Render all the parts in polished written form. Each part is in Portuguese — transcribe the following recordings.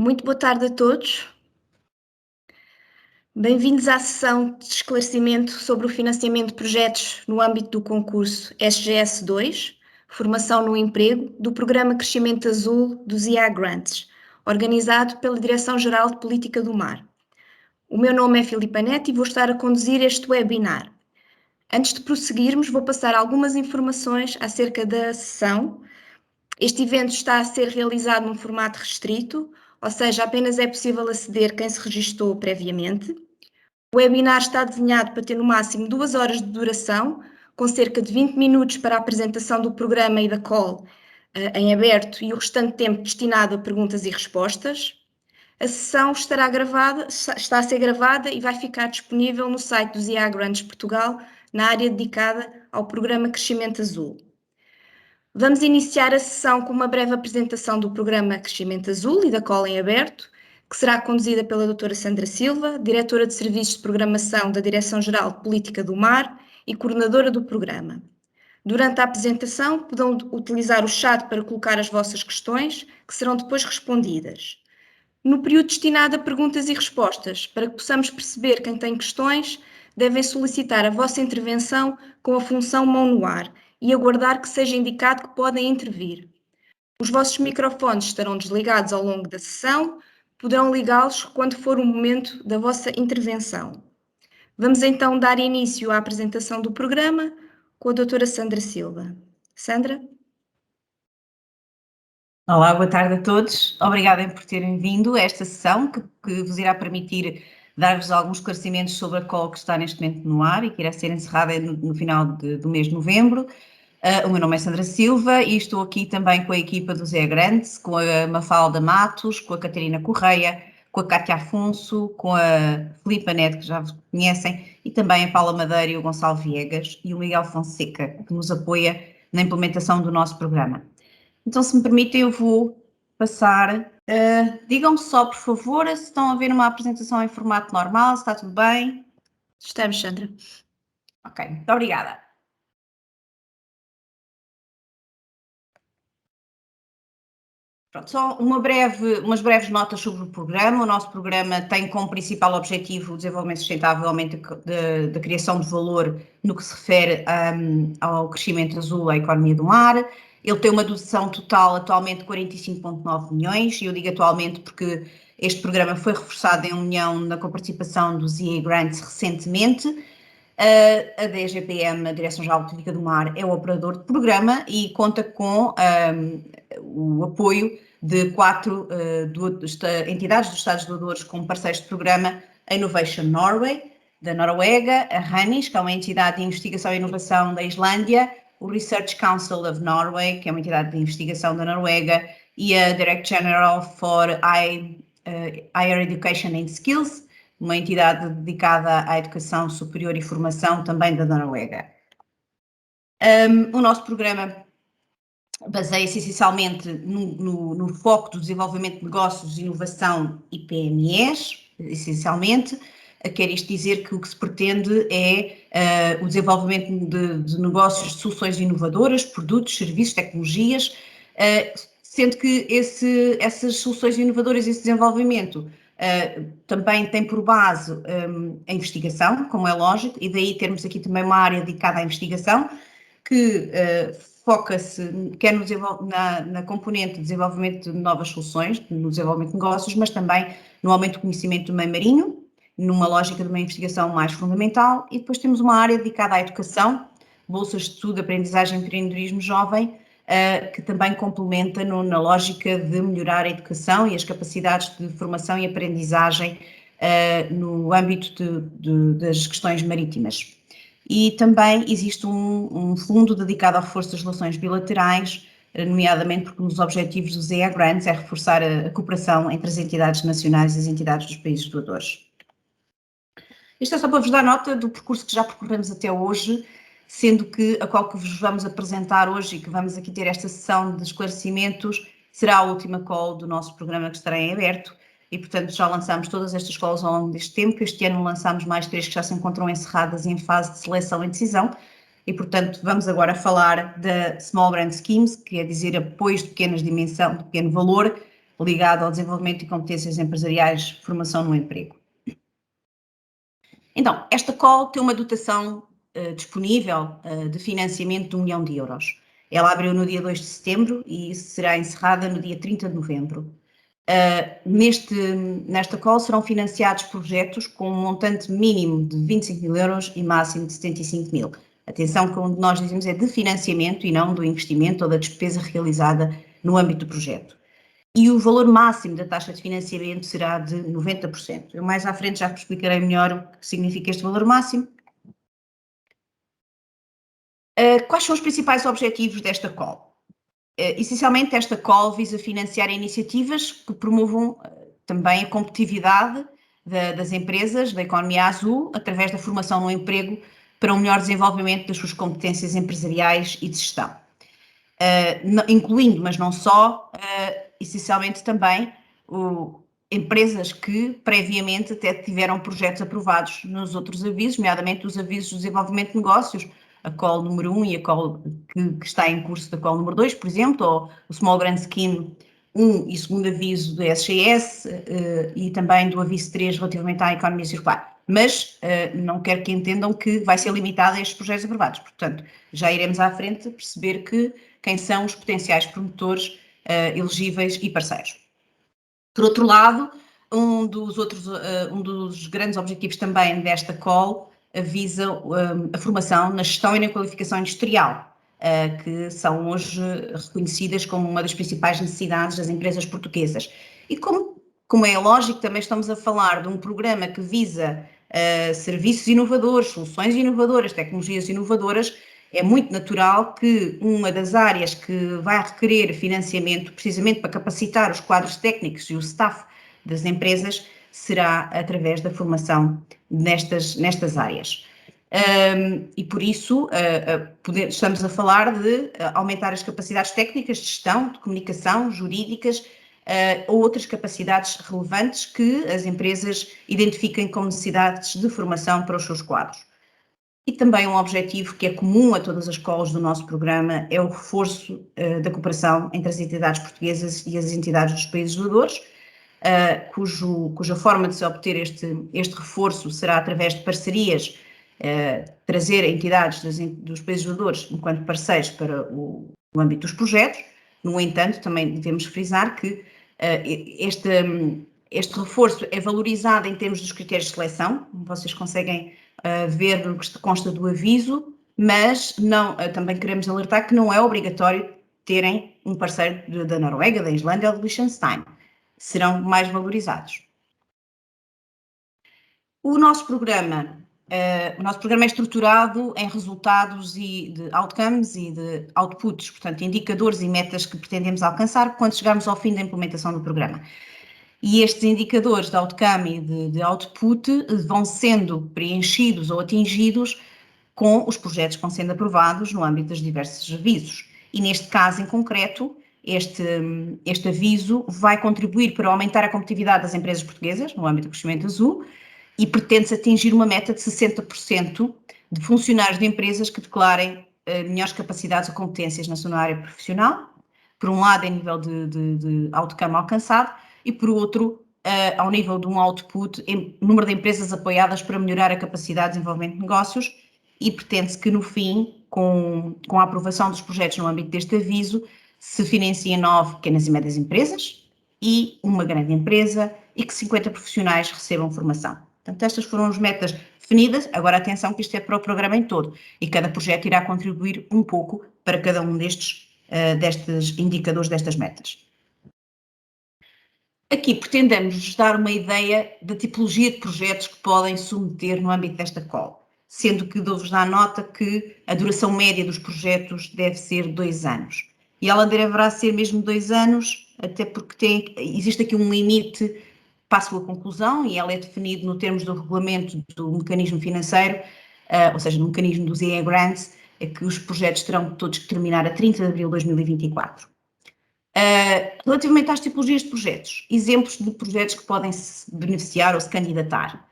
Muito boa tarde a todos. Bem-vindos à sessão de esclarecimento sobre o financiamento de projetos no âmbito do concurso SGS 2, Formação no Emprego, do Programa Crescimento Azul dos IA Grants, organizado pela Direção-Geral de Política do Mar. O meu nome é Filipa Neto e vou estar a conduzir este webinar. Antes de prosseguirmos, vou passar algumas informações acerca da sessão. Este evento está a ser realizado num formato restrito, ou seja, apenas é possível aceder quem se registou previamente. O webinar está desenhado para ter no máximo 2 horas de duração, com cerca de 20 minutos para a apresentação do programa e da call em aberto e o restante tempo destinado a perguntas e respostas. A sessão está a ser gravada e vai ficar disponível no site dos IA Grants Portugal, na área dedicada ao programa Crescimento Azul. Vamos iniciar a sessão com uma breve apresentação do programa Crescimento Azul e da call em aberto, que será conduzida pela doutora Sandra Silva, diretora de Serviços de Programação da Direção-Geral de Política do Mar e coordenadora do programa. Durante a apresentação, poderão utilizar o chat para colocar as vossas questões, que serão depois respondidas. No período destinado a perguntas e respostas, para que possamos perceber quem tem questões, devem solicitar a vossa intervenção com a função mão no ar e aguardar que seja indicado que podem intervir. Os vossos microfones estarão desligados ao longo da sessão, poderão ligá-los quando for o momento da vossa intervenção. Vamos então dar início à apresentação do programa com a doutora Sandra Silva. Sandra? Olá, boa tarde a todos. Obrigada por terem vindo a esta sessão que vos irá permitir dar-vos alguns esclarecimentos sobre a call que está neste momento no ar e que irá ser encerrada no final do mês de novembro. O meu nome é Sandra Silva e estou aqui também com a equipa do Zé Grandes, com a Mafalda Matos, com a Catarina Correia, com a Cátia Afonso, com a Filipa Neto, que já vos conhecem, e também a Paula Madeira e o Gonçalo Viegas e o Miguel Fonseca, que nos apoia na implementação do nosso programa. Então, se me permitem, eu vou passar. Digam-me só, por favor, se estão a ver uma apresentação em formato normal, se está tudo bem. Estamos, Sandra. Ok, muito obrigada. Pronto, só umas breves notas sobre o programa. O nosso programa tem como principal objetivo o desenvolvimento sustentável da criação de valor no que se refere ao crescimento azul à economia do mar. Ele tem uma dotação total atualmente de 45,9 milhões, e eu digo atualmente porque este programa foi reforçado em união na participação dos EA Grants recentemente. A DGPM, a Direção-Geral de Política do Mar, é o operador de programa e conta com o apoio de 4 entidades dos Estados doadores como parceiros de programa: a Innovation Norway, da Noruega, a RANIS, que é uma entidade de investigação e inovação da Islândia, o Research Council of Norway, que é uma entidade de investigação da Noruega, e a Director General for Higher Education and Skills, uma entidade dedicada à educação superior e formação também da Noruega. O nosso programa baseia-se essencialmente no foco do desenvolvimento de negócios, inovação e PMEs, essencialmente. Quer isto dizer que o que se pretende é o desenvolvimento de negócios, de soluções inovadoras, produtos, serviços, tecnologias, sendo que essas soluções inovadoras e esse desenvolvimento também tem por base a investigação, como é lógico, e daí termos aqui também uma área dedicada à investigação, que foca-se quer na componente de desenvolvimento de novas soluções, no desenvolvimento de negócios, mas também no aumento do conhecimento do meio marinho, numa lógica de uma investigação mais fundamental. E depois temos uma área dedicada à educação, bolsas de estudo, aprendizagem e empreendedorismo jovem, que também complementa na lógica de melhorar a educação e as capacidades de formação e aprendizagem no âmbito das questões marítimas. E também existe um fundo dedicado ao reforço das relações bilaterais, nomeadamente porque um dos objetivos dos EA Grants é reforçar a cooperação entre as entidades nacionais e as entidades dos países doadores. Isto é só para vos dar nota do percurso que já percorremos até hoje, sendo que a qual que vos vamos apresentar hoje e que vamos aqui ter esta sessão de esclarecimentos será a última call do nosso programa, que estará em aberto, e portanto já lançamos todas estas calls ao longo deste tempo. Este ano lançamos mais 3 que já se encontram encerradas e em fase de seleção e decisão, e portanto vamos agora falar da Small Grant Schemes, que é dizer apoios de pequena dimensão, de pequeno valor, ligado ao desenvolvimento e competências empresariais, formação no emprego. Então, esta call tem uma dotação disponível de financiamento de 1 milhão de euros. Ela abriu no dia 2 de setembro e será encerrada no dia 30 de novembro. Nesta call serão financiados projetos com um montante mínimo de 25 mil euros e máximo de 75 mil. Atenção que onde nós dizemos é de financiamento e não do investimento ou da despesa realizada no âmbito do projeto. E o valor máximo da taxa de financiamento será de 90%. Eu mais à frente já vos explicarei melhor o que significa este valor máximo. Quais são os principais objetivos desta call? Essencialmente, esta call visa financiar iniciativas que promovam também a competitividade das empresas, da economia azul, através da formação no emprego para um melhor desenvolvimento das suas competências empresariais e de gestão. Incluindo, mas não só, essencialmente também empresas que previamente até tiveram projetos aprovados nos outros avisos, nomeadamente os avisos de desenvolvimento de negócios, a call número 1 e a call que está em curso da call número 2, por exemplo, ou o Small Grand Scheme 1 e segundo aviso do SGS e também do aviso 3 relativamente à economia circular. Mas não quero que entendam que vai ser limitado a estes projetos aprovados. Portanto, já iremos à frente perceber quem são os potenciais promotores elegíveis e parceiros. Por outro lado, um dos grandes objetivos também desta call visa a formação na gestão e na qualificação industrial, que são hoje reconhecidas como uma das principais necessidades das empresas portuguesas. E como é lógico, também estamos a falar de um programa que visa serviços inovadores, soluções inovadoras, tecnologias inovadoras. É muito natural que uma das áreas que vai requerer financiamento, precisamente para capacitar os quadros técnicos e o staff das empresas, será através da formação nestas áreas. E por isso estamos a falar de aumentar as capacidades técnicas de gestão, de comunicação, jurídicas, ou outras capacidades relevantes que as empresas identifiquem como necessidades de formação para os seus quadros. E também um objetivo que é comum a todas as calls do nosso programa é o reforço da cooperação entre as entidades portuguesas e as entidades dos países doadores, cuja forma de se obter este reforço será através de parcerias, trazer entidades dos países doadores enquanto parceiros para o âmbito dos projetos. No entanto, também devemos frisar que este reforço é valorizado em termos dos critérios de seleção, vocês conseguem ver no que consta do aviso, mas também queremos alertar que não é obrigatório terem um parceiro da Noruega, da Islândia ou de Liechtenstein. Serão mais valorizados. O nosso programa é estruturado em resultados e de outcomes e de outputs, portanto, indicadores e metas que pretendemos alcançar quando chegarmos ao fim da implementação do programa. E estes indicadores de outcome e de output vão sendo preenchidos ou atingidos com os projetos que vão sendo aprovados no âmbito dos diversos avisos. E neste caso em concreto, este aviso vai contribuir para aumentar a competitividade das empresas portuguesas no âmbito do crescimento azul e pretende-se atingir uma meta de 60% de funcionários de empresas que declarem melhores capacidades ou competências na sua área profissional, por um lado em nível de outcome alcançado e por outro ao nível de um output em número de empresas apoiadas para melhorar a capacidade de desenvolvimento de negócios e pretende-se que no fim, com a aprovação dos projetos no âmbito deste aviso, se financiem 9 pequenas e médias empresas e uma grande empresa e que 50 profissionais recebam formação. Portanto, estas foram as metas definidas. Agora, atenção que isto é para o programa em todo e cada projeto irá contribuir um pouco para cada um destes indicadores, destas metas. Aqui pretendemos dar uma ideia da tipologia de projetos que podem submeter no âmbito desta call, sendo que dou-vos dar nota que a duração média dos projetos deve ser 2 anos. E ela deverá ser mesmo 2 anos, até porque existe aqui um limite para a sua conclusão e ela é definido no termos do regulamento do mecanismo financeiro, ou seja, no mecanismo dos EA Grants, é que os projetos terão todos que terminar a 30 de abril de 2024. Relativamente às tipologias de projetos, exemplos de projetos que podem se beneficiar ou se candidatar.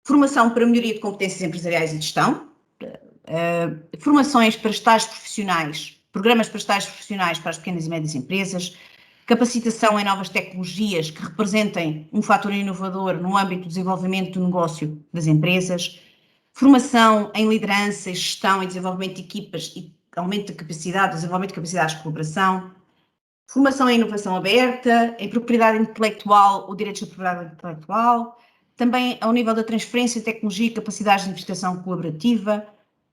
Formação para melhoria de competências empresariais e de gestão, formações para estágios profissionais, programas para estágios profissionais para as pequenas e médias empresas, capacitação em novas tecnologias que representem um fator inovador no âmbito do desenvolvimento do negócio das empresas, formação em liderança, gestão e desenvolvimento de equipas e aumento da capacidade, desenvolvimento de capacidades de colaboração, formação em inovação aberta, em propriedade intelectual ou direitos de propriedade intelectual, também ao nível da transferência de tecnologia e capacidades de investigação colaborativa,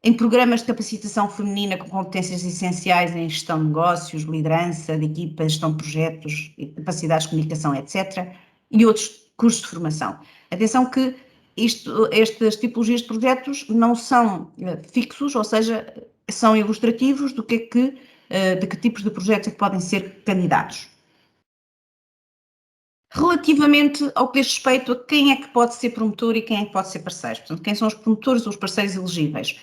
em programas de capacitação feminina com competências essenciais em gestão de negócios, liderança de equipas, gestão de projetos, capacidades de comunicação, etc. E outros cursos de formação. Atenção que estas tipologias de projetos não são fixos, ou seja, são ilustrativos de que tipos de projetos é que podem ser candidatos. Relativamente ao que diz respeito a quem é que pode ser promotor e quem é que pode ser parceiro, portanto, quem são os promotores ou os parceiros elegíveis?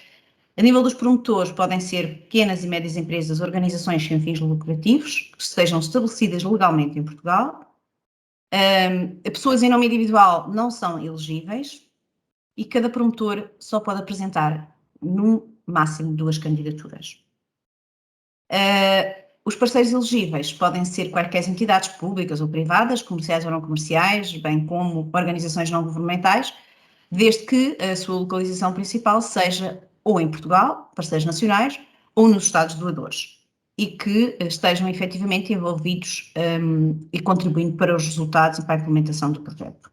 A nível dos promotores, podem ser pequenas e médias empresas, organizações sem fins lucrativos, que estejam estabelecidas legalmente em Portugal. Pessoas em nome individual não são elegíveis e cada promotor só pode apresentar, no máximo, 2 candidaturas. Os parceiros elegíveis podem ser quaisquer entidades públicas ou privadas, comerciais ou não comerciais, bem como organizações não governamentais, desde que a sua localização principal seja ou em Portugal, parceiros nacionais, ou nos Estados doadores, e que estejam efetivamente envolvidos e contribuindo para os resultados e para a implementação do projeto.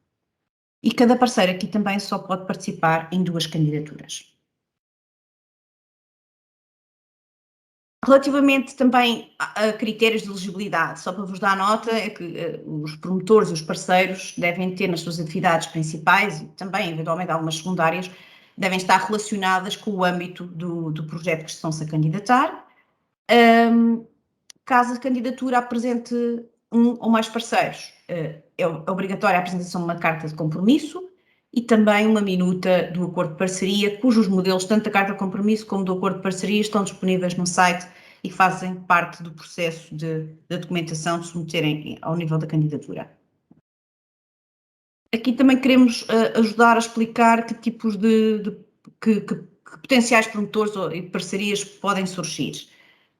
E cada parceiro aqui também só pode participar em 2 candidaturas. Relativamente também a critérios de elegibilidade, só para vos dar nota, é que os promotores e os parceiros devem ter nas suas atividades principais e também, eventualmente, algumas secundárias, devem estar relacionadas com o âmbito do projeto que estão-se a candidatar. Caso a candidatura apresente um ou mais parceiros, é obrigatória a apresentação de uma carta de compromisso e também uma minuta do acordo de parceria, cujos modelos, tanto da carta de compromisso como do acordo de parceria, estão disponíveis no site e fazem parte do processo da documentação de submeterem ao nível da candidatura. Aqui também queremos ajudar a explicar que tipos que potenciais promotores e parcerias podem surgir.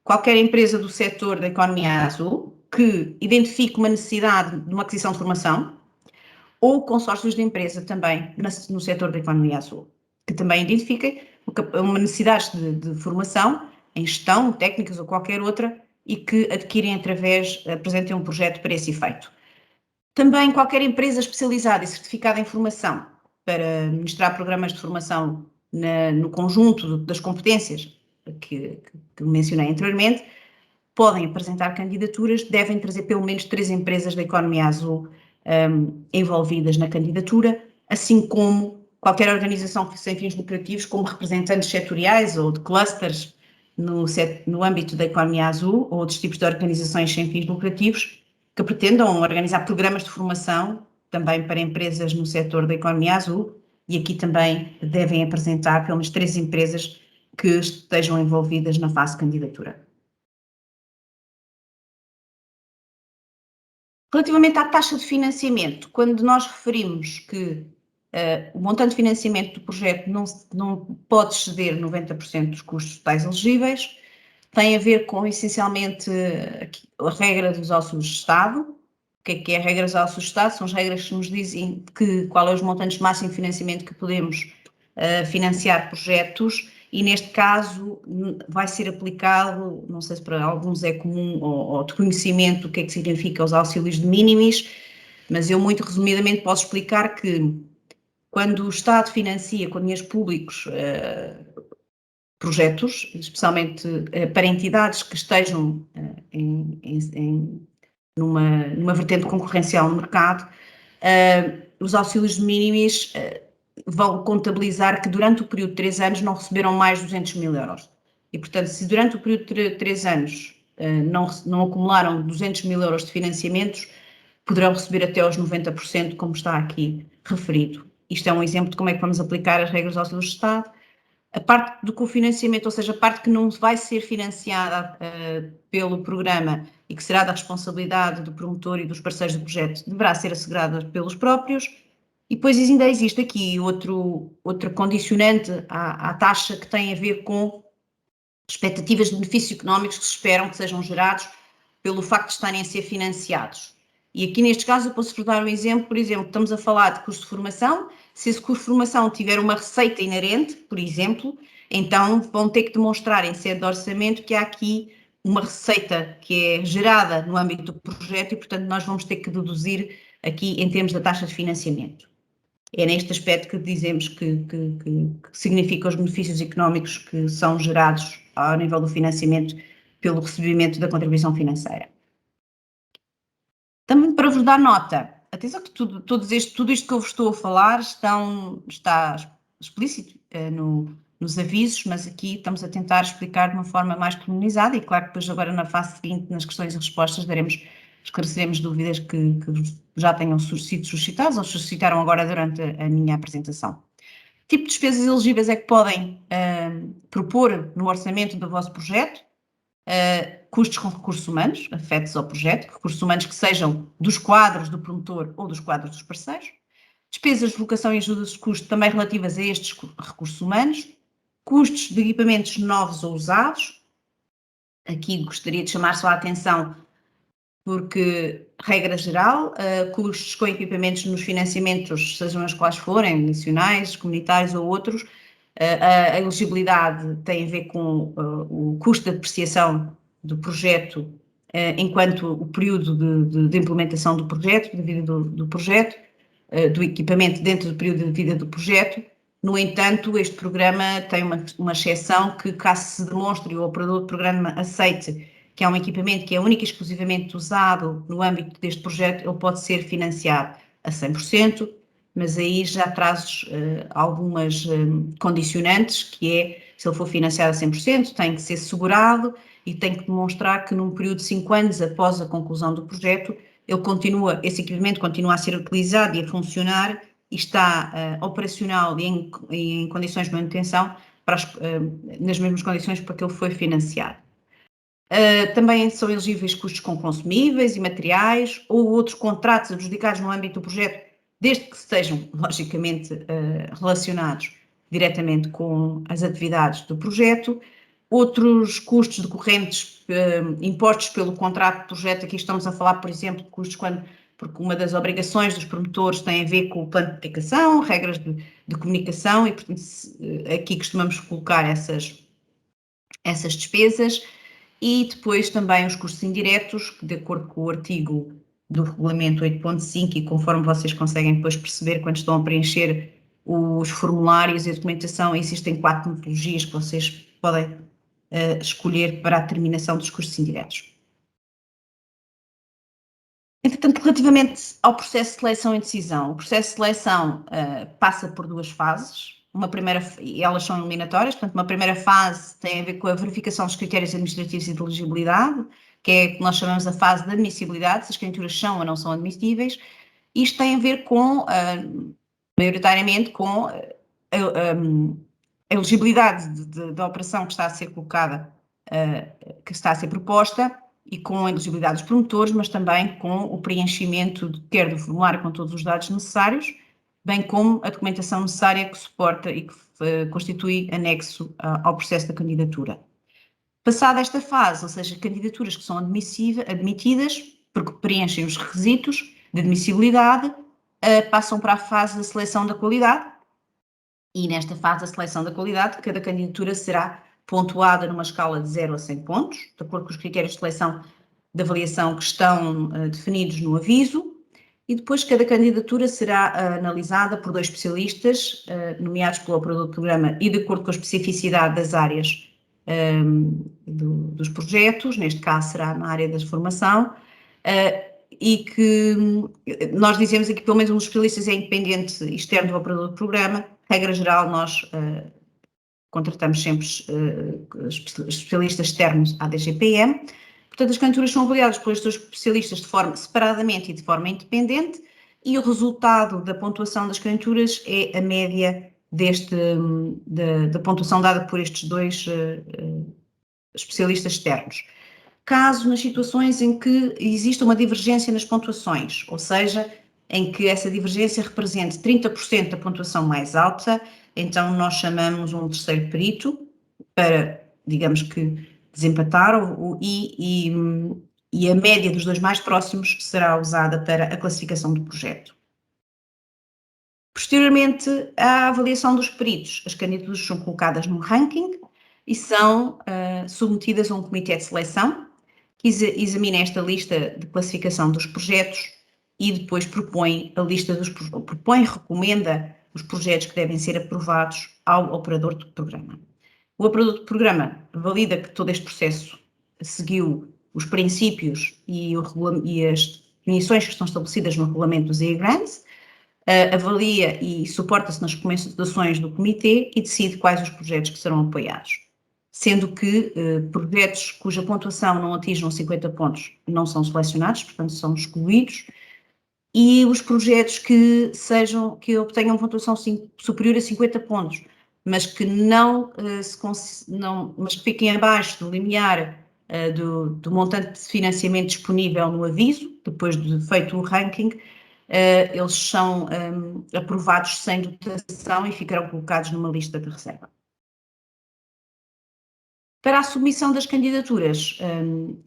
Qualquer empresa do setor da economia azul que identifique uma necessidade de uma aquisição de formação, ou consórcios de empresa também no setor da economia azul, que também identifiquem uma necessidade de formação em gestão, técnicas ou qualquer outra, e que apresentem um projeto para esse efeito. Também qualquer empresa especializada e certificada em formação para ministrar programas de formação no conjunto das competências que mencionei anteriormente, podem apresentar candidaturas, devem trazer pelo menos 3 empresas da economia azul envolvidas na candidatura, assim como qualquer organização sem fins lucrativos, como representantes setoriais ou de clusters no âmbito da economia azul, ou outros tipos de organizações sem fins lucrativos, que pretendam organizar programas de formação também para empresas no setor da economia azul, e aqui também devem apresentar pelo menos 3 empresas que estejam envolvidas na fase de candidatura. Relativamente à taxa de financiamento, quando nós referimos que o montante de financiamento do projeto não pode exceder 90% dos custos totais elegíveis, tem a ver com, essencialmente, a regra dos auxílios de Estado. O que é a regra dos auxílios de Estado? São as regras que nos dizem qual é os montantes máximo de financiamento que podemos financiar projetos, e neste caso vai ser aplicado, não sei se para alguns é comum ou de conhecimento o que é que significa os auxílios de minimis, mas eu muito resumidamente posso explicar que quando o Estado financia com dinheiros públicos projetos, especialmente para entidades que estejam numa vertente concorrencial no mercado, os auxílios de minimis vão contabilizar que durante o período de 3 anos não receberam mais de 200 mil euros. E, portanto, se durante o período de 3 anos não acumularam 200 mil euros de financiamentos, poderão receber até aos 90%, como está aqui referido. Isto é um exemplo de como é que vamos aplicar as regras dos auxílios de Estado. A parte do cofinanciamento, ou seja, a parte que não vai ser financiada pelo programa e que será da responsabilidade do promotor e dos parceiros do projeto, deverá ser assegurada pelos próprios. E depois ainda existe aqui outro condicionante à taxa, que tem a ver com expectativas de benefícios económicos que se esperam que sejam gerados pelo facto de estarem a ser financiados. E aqui neste caso eu posso dar um exemplo, por exemplo, estamos a falar de curso de formação, se esse curso de formação tiver uma receita inerente, por exemplo, então vão ter que demonstrar em sede de orçamento que há aqui uma receita que é gerada no âmbito do projeto e, portanto, nós vamos ter que deduzir aqui em termos da taxa de financiamento. É neste aspecto que dizemos que significa os benefícios económicos que são gerados ao nível do financiamento pelo recebimento da contribuição financeira. Também para vos dar nota, atenção que tudo isto que eu vos estou a falar está explícito nos avisos, mas aqui estamos a tentar explicar de uma forma mais pormenorizada e claro que depois agora na fase seguinte, nas questões e respostas, esclareceremos dúvidas que já tenham sido suscitadas ou suscitaram agora durante a minha apresentação. Que tipo de despesas elegíveis é que podem propor no orçamento do vosso projeto? Custos com recursos humanos, afetos ao projeto, recursos humanos que sejam dos quadros do promotor ou dos quadros dos parceiros, despesas de locação e ajudas de custo também relativas a estes recursos humanos, custos de equipamentos novos ou usados. Aqui gostaria de chamar só a atenção porque, regra geral, custos com equipamentos nos financiamentos, sejam os quais forem, nacionais, comunitários ou outros, a elegibilidade tem a ver com o custo de depreciação do projeto enquanto o período de implementação do projeto, de vida do projeto, do equipamento dentro do período de vida do projeto. No entanto, este programa tem uma exceção que, caso se demonstre ou o operador do programa aceite que é um equipamento que é único e exclusivamente usado no âmbito deste projeto, ele pode ser financiado a 100%, mas aí já traz algumas condicionantes, que é, se ele for financiado a 100%, tem que ser segurado e tem que demonstrar que num período de 5 anos após a conclusão do projeto, esse equipamento continua a ser utilizado e a funcionar e está operacional e em condições de manutenção nas mesmas condições para que ele foi financiado. Também são elegíveis custos com consumíveis e materiais ou outros contratos adjudicados no âmbito do projeto, desde que estejam, logicamente, relacionados diretamente com as atividades do projeto. Outros custos decorrentes, impostos pelo contrato de projeto, aqui estamos a falar, por exemplo, de custos porque uma das obrigações dos promotores tem a ver com o plano de aplicação, regras de comunicação e, portanto, aqui costumamos colocar essas despesas. E depois também os custos indiretos, que de acordo com o artigo do regulamento 8.5 e conforme vocês conseguem depois perceber quando estão a preencher os formulários e a documentação, existem 4 metodologias que vocês podem escolher para a determinação dos custos indiretos. Entretanto, relativamente ao processo de seleção e decisão, o processo de seleção passa por 2 fases. E elas são eliminatórias, portanto, uma primeira fase tem a ver com a verificação dos critérios administrativos e de elegibilidade, que é o que nós chamamos a fase de admissibilidade, se as candidaturas são ou não são admissíveis. Isto tem a ver maioritariamente com a elegibilidade da operação que está a ser colocada, que está a ser proposta, e com a elegibilidade dos promotores, mas também com o preenchimento quer do formulário com todos os dados necessários, bem como a documentação necessária que suporta e que constitui anexo ao processo da candidatura. Passada esta fase, ou seja, candidaturas que são admitidas, porque preenchem os requisitos de admissibilidade, passam para a fase da seleção da qualidade, e nesta fase da seleção da qualidade, cada candidatura será pontuada numa escala de 0 a 100 pontos, de acordo com os critérios de seleção de avaliação que estão definidos no aviso, e depois cada candidatura será analisada por 2 especialistas, nomeados pelo operador do programa e de acordo com a especificidade das áreas dos projetos, neste caso será na área da formação, e que nós dizemos aqui que pelo menos um dos especialistas é independente externo do operador do programa. Regra geral, nós contratamos sempre especialistas externos à DGPM. Portanto, as candidaturas são avaliadas por estes especialistas separadamente e de forma independente, e o resultado da pontuação das candidaturas é a média da pontuação dada por estes 2 especialistas externos. Caso nas situações em que exista uma divergência nas pontuações, ou seja, em que essa divergência represente 30% da pontuação mais alta, então nós chamamos um terceiro perito para, digamos que, desempatar e e a média dos dois mais próximos será usada para a classificação do projeto. Posteriormente à avaliação dos peritos, as candidaturas são colocadas num ranking e são submetidas a um comitê de seleção que examina esta lista de classificação dos projetos e depois recomenda os projetos que devem ser aprovados ao operador do programa. O operador do programa valida que todo este processo seguiu os princípios e as definições que estão estabelecidas no regulamento dos EA-Grants, avalia e suporta-se nas recomendações do comitê e decide quais os projetos que serão apoiados. Sendo que projetos cuja pontuação não atinjam 50 pontos não são selecionados, portanto são excluídos, e os projetos que obtenham pontuação superior a 50 pontos, mas que mas que fiquem abaixo do limiar do montante de financiamento disponível no aviso, depois de feito o ranking, eles são aprovados sem dotação e ficarão colocados numa lista de reserva. Para a submissão das candidaturas,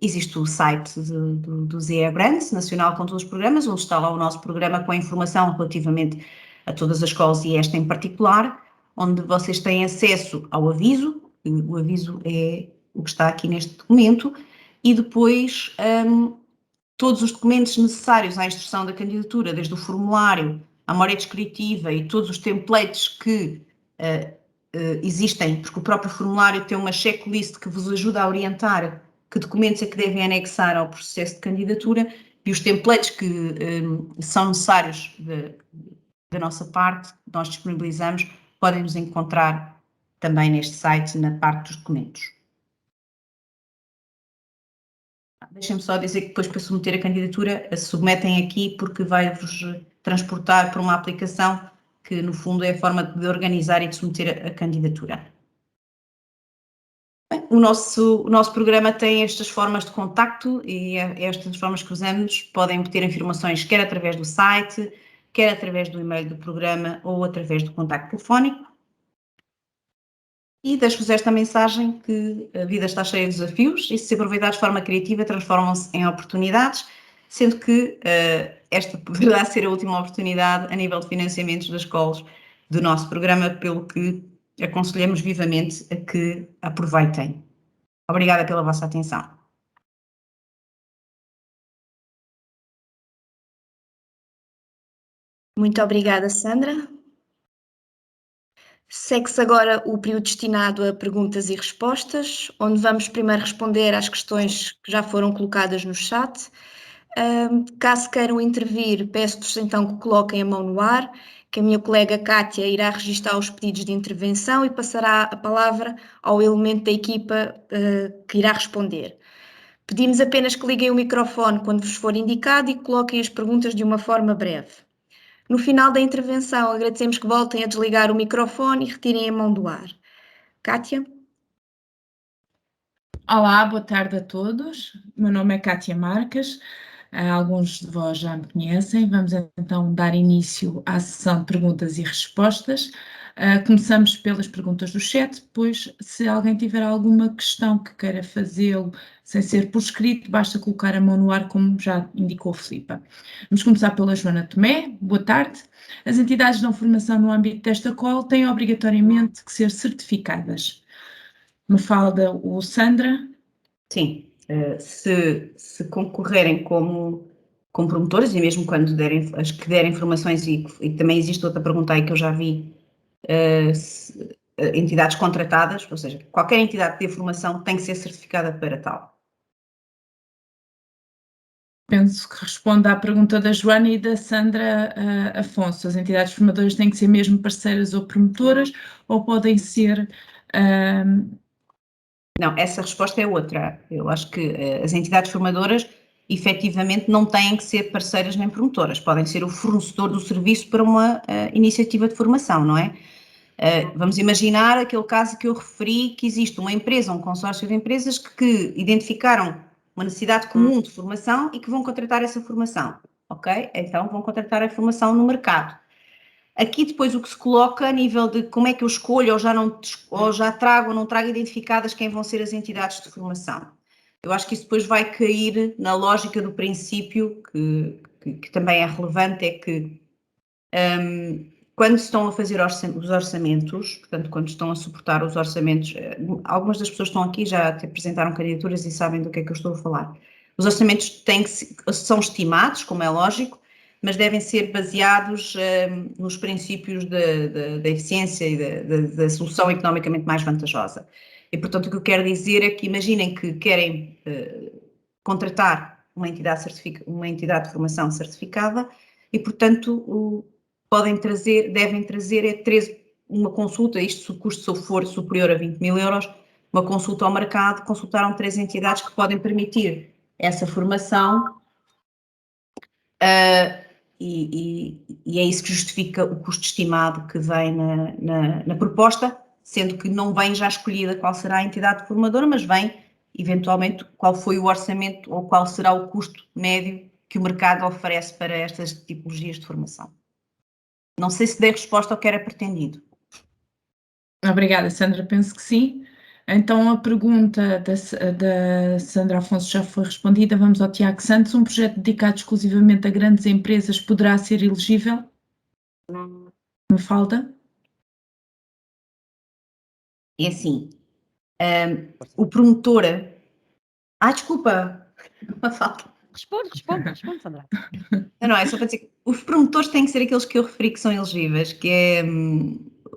existe o site do EA-Grants Nacional com todos os programas, onde está lá o nosso programa com a informação relativamente a todas as escolas e esta em particular, onde vocês têm acesso ao aviso, o aviso é o que está aqui neste documento, e depois todos os documentos necessários à instrução da candidatura, desde o formulário, a memória descritiva e todos os templates que existem, porque o próprio formulário tem uma checklist que vos ajuda a orientar que documentos é que devem anexar ao processo de candidatura e os templates que são necessários da nossa parte, nós disponibilizamos, podem nos encontrar também neste site, na parte dos documentos. Deixem-me só dizer que depois, para submeter a candidatura, a submetem aqui porque vai-vos transportar para uma aplicação que, no fundo, é a forma de organizar e de submeter a candidatura. Bem, o nosso programa tem estas formas de contacto e estas formas que usamos podem obter informações quer através do site, quer através do e-mail do programa ou através do contacto telefónico. E deixo-vos esta mensagem que a vida está cheia de desafios e, se aproveitados de forma criativa, transformam-se em oportunidades, sendo que esta poderá ser a última oportunidade a nível de financiamentos das escolas do nosso programa, pelo que aconselhamos vivamente a que aproveitem. Obrigada pela vossa atenção. Muito obrigada, Sandra. Segue-se agora o período destinado a perguntas e respostas, onde vamos primeiro responder às questões que já foram colocadas no chat. Caso queiram intervir, peço-vos então que coloquem a mão no ar, que a minha colega Kátia irá registar os pedidos de intervenção e passará a palavra ao elemento da equipa que irá responder. Pedimos apenas que liguem o microfone quando vos for indicado e que coloquem as perguntas de uma forma breve. No final da intervenção, agradecemos que voltem a desligar o microfone e retirem a mão do ar. Kátia? Olá, boa tarde a todos. Meu nome é Kátia Marques. Alguns de vós já me conhecem. Vamos então dar início à sessão de perguntas e respostas. Começamos pelas perguntas do chat, depois, se alguém tiver alguma questão que queira fazê-lo sem ser por escrito, basta colocar a mão no ar, como já indicou a Filipa. Vamos começar pela Joana Tomé. Boa tarde. As entidades de não formação no âmbito desta call têm obrigatoriamente que ser certificadas. Mafalda ou Sandra? Sim, se concorrerem como promotores e mesmo quando as que derem informações e também existe outra pergunta aí que eu já vi, entidades contratadas, ou seja, qualquer entidade que dê formação tem que ser certificada para tal. Penso que responde à pergunta da Joana e da Sandra Afonso. As entidades formadoras têm que ser mesmo parceiras ou promotoras ou podem ser... Não, essa resposta é outra. Eu acho que as entidades formadoras efetivamente não têm que ser parceiras nem promotoras, podem ser o fornecedor do serviço para uma iniciativa de formação, não é? Vamos imaginar aquele caso que eu referi, que existe uma empresa, um consórcio de empresas que identificaram uma necessidade comum de formação e que vão contratar essa formação, ok? Então vão contratar a formação no mercado. Aqui depois o que se coloca a nível de como é que eu escolho ou já trago ou não trago identificadas quem vão ser as entidades de formação. Eu acho que isso depois vai cair na lógica do princípio, que também é relevante, é que quando se estão a fazer os orçamentos, portanto, quando estão a suportar os orçamentos, algumas das pessoas que estão aqui já te apresentaram candidaturas e sabem do que é que eu estou a falar. Os orçamentos são estimados, como é lógico, mas devem ser baseados nos princípios da eficiência e da solução economicamente mais vantajosa. E, portanto, o que eu quero dizer é que imaginem que querem contratar uma entidade de formação certificada e, portanto, devem trazer uma consulta, isto se o custo for superior a 20.000 euros, uma consulta ao mercado, consultaram 3 entidades que podem permitir essa formação e é isso que justifica o custo estimado que vem na proposta, sendo que não vem já escolhida qual será a entidade formadora, mas vem, eventualmente, qual foi o orçamento ou qual será o custo médio que o mercado oferece para estas tipologias de formação. Não sei se dei resposta ao que era pretendido. Obrigada, Sandra, penso que sim. Então, a pergunta da Sandra Afonso já foi respondida. Vamos ao Tiago Santos. Um projeto dedicado exclusivamente a grandes empresas poderá ser elegível? Me falta? É assim, o promotor... desculpa, uma falta. Responde, Sandra. Não, é só para dizer que os promotores têm que ser aqueles que eu referi que são elegíveis, que é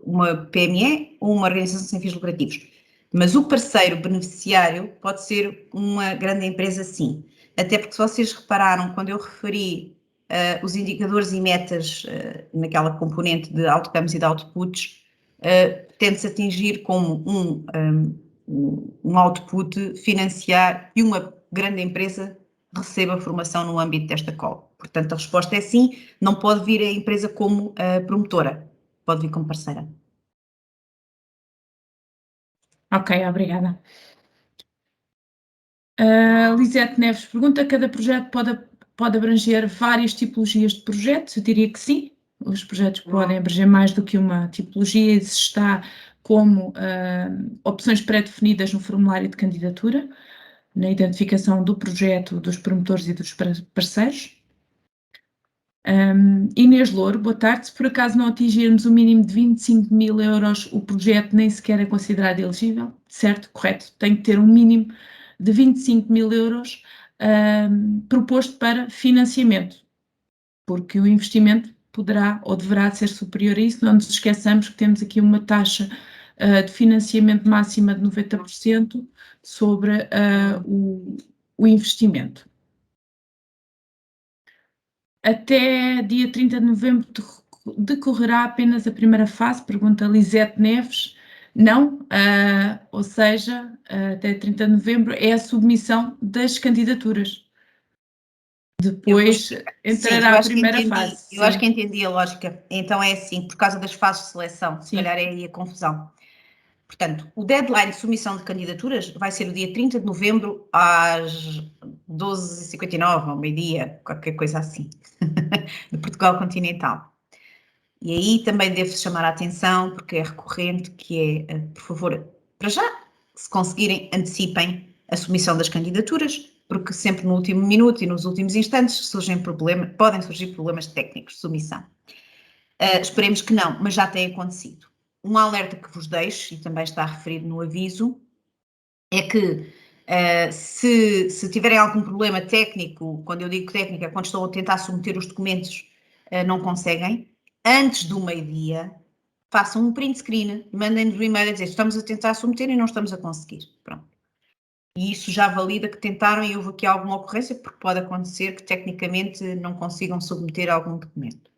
uma PME ou uma organização sem fins lucrativos. Mas o parceiro beneficiário pode ser uma grande empresa, sim. Até porque, se vocês repararam, quando eu referi os indicadores e metas naquela componente de outcomes e de outputs, tende-se a atingir como um output financiar e uma grande empresa receba formação no âmbito desta call. Portanto, a resposta é sim, não pode vir a empresa como promotora, pode vir como parceira. Ok, obrigada. Lisete Neves pergunta: cada projeto pode abranger várias tipologias de projetos? Eu diria que sim. Os projetos podem abranger mais do que uma tipologia, e se está como opções pré-definidas no formulário de candidatura, na identificação do projeto, dos promotores e dos parceiros. Inês Louro, boa tarde. Se por acaso não atingirmos o mínimo de 25.000 euros, o projeto nem sequer é considerado elegível? Certo, correto. Tem que ter um mínimo de 25.000 euros proposto para financiamento, porque o investimento poderá ou deverá ser superior a isso. Não nos esqueçamos que temos aqui uma taxa de financiamento máxima de 90% sobre o investimento. Até dia 30 de novembro decorrerá apenas a primeira fase? Pergunta Lisete Neves. Não, ou seja, até 30 de novembro é a submissão das candidaturas. Depois entrará a primeira fase. Eu acho que entendi a lógica. Então é assim, por causa das fases de seleção, se calhar é aí a confusão. Portanto, o deadline de submissão de candidaturas vai ser o dia 30 de novembro às 12h59, ao meio-dia, qualquer coisa assim, de Portugal continental. E aí também devo chamar a atenção, porque é recorrente, que é, por favor, para já, se conseguirem, antecipem a submissão das candidaturas, porque sempre no último minuto e nos últimos instantes podem surgir problemas técnicos de submissão. Esperemos que não, mas já tem acontecido. Um alerta que vos deixo, e também está referido no aviso, é que se tiverem algum problema técnico, quando eu digo técnica, quando estão a tentar submeter os documentos, não conseguem, antes do meio-dia, façam um print screen, mandem-nos um e-mail a dizer estamos a tentar submeter e não estamos a conseguir. Pronto. E isso já valida que tentaram e houve aqui alguma ocorrência, porque pode acontecer que tecnicamente não consigam submeter algum documento.